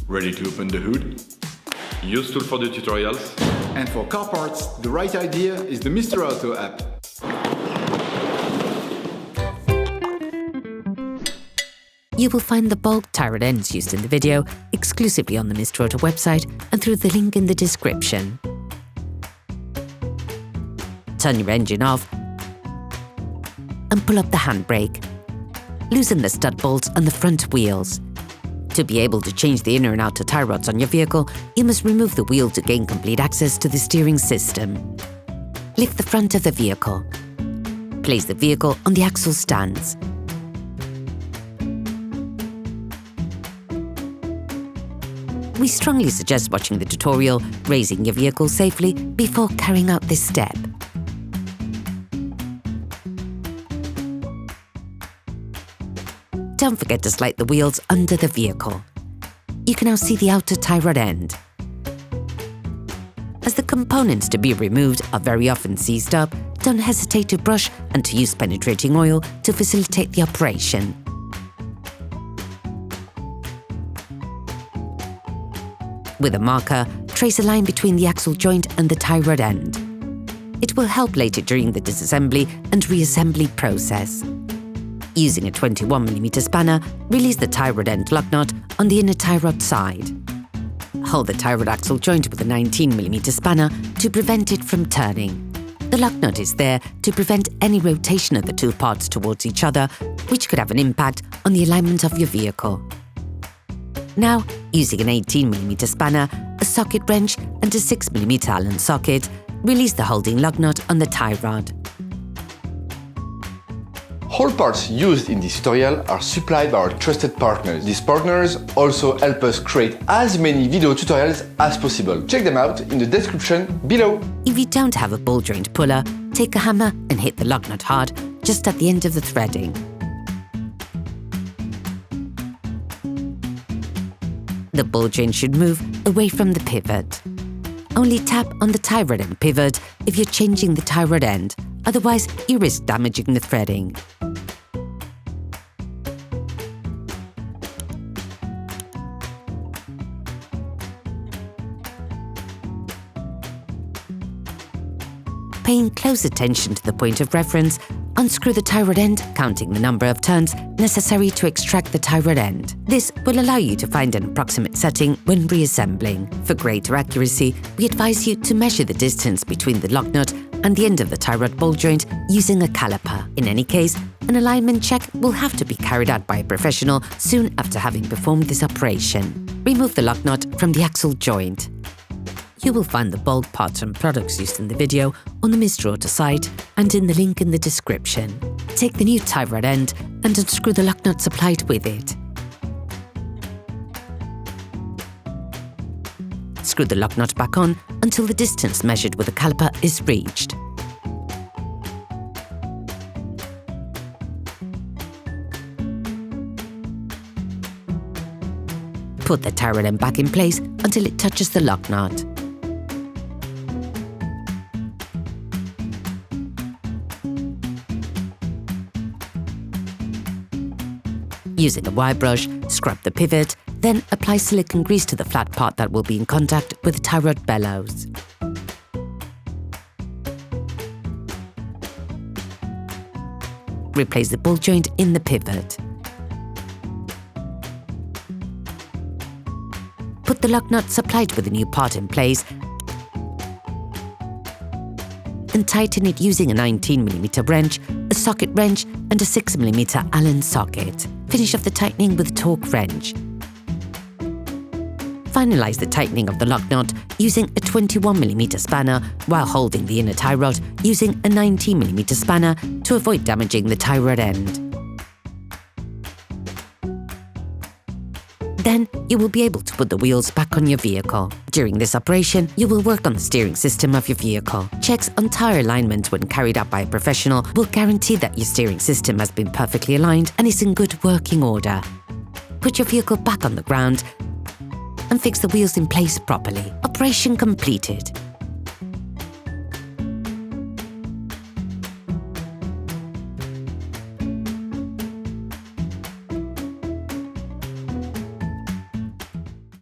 Ready to open the hood? Usetool for the tutorials. And for car parts, the right idea is the Mr. Auto app. You will find the bulk tie rod ends used in the video exclusively on the Mr. Auto website and through the link in the description. Turn your engine off and pull up the handbrake. Loosen the stud bolts on the front wheels. To be able to change the inner and outer tie rods on your vehicle, you must remove the wheel to gain complete access to the steering system. Lift the front of the vehicle. Place the vehicle on the axle stands. We strongly suggest watching the tutorial, raising your vehicle safely before carrying out this step. Don't forget to slide the wheels under the vehicle. You can now see the outer tie rod end. As the components to be removed are very often seized up, don't hesitate to brush and to use penetrating oil to facilitate the operation. With a marker, trace a line between the axle joint and the tie rod end. It will help later during the disassembly and reassembly process. Using a 21mm spanner, release the tie rod end lock nut on the inner tie rod side. Hold the tie rod axle joint with a 19mm spanner to prevent it from turning. The lock nut is there to prevent any rotation of the two parts towards each other, which could have an impact on the alignment of your vehicle. Now, using an 18mm spanner, a socket wrench and a 6mm Allen socket, release the holding lock nut on the tie rod. All parts used in this tutorial are supplied by our trusted partners. These partners also help us create as many video tutorials as possible. Check them out in the description below. If you don't have a ball joint puller, take a hammer and hit the lock nut hard just at the end of the threading. The ball joint should move away from the pivot. Only tap on the tie rod end pivot if you're changing the tie rod end, otherwise you risk damaging the threading. Paying close attention to the point of reference, unscrew the tie rod end, counting the number of turns necessary to extract the tie rod end. This will allow you to find an approximate setting when reassembling. For greater accuracy, we advise you to measure the distance between the lock nut and the end of the tie rod ball joint using a caliper. In any case, an alignment check will have to be carried out by a professional soon after having performed this operation. Remove the lock nut from the axle joint. You will find the bulk parts and products used in the video on the Mr. Auto site and in the link in the description. Take the new tie rod end and unscrew the lock nut supplied with it. Screw the lock nut back on until the distance measured with a caliper is reached. Put the tie rod end back in place until it touches the lock nut. Using a wire brush, scrub the pivot, then apply silicone grease to the flat part that will be in contact with the tie rod bellows. Replace the ball joint in the pivot. Put the lock nut supplied with a new part in place and tighten it using a 19mm wrench, a socket wrench and a 6mm Allen socket. Finish off the tightening with a torque wrench. Finalize the tightening of the lock nut using a 21mm spanner while holding the inner tie rod using a 19mm spanner to avoid damaging the tie rod end. Then you will be able to put the wheels back on your vehicle. During this operation, you will work on the steering system of your vehicle. Checks on tire alignment when carried out by a professional will guarantee that your steering system has been perfectly aligned and is in good working order. Put your vehicle back on the ground and fix the wheels in place properly. Operation completed.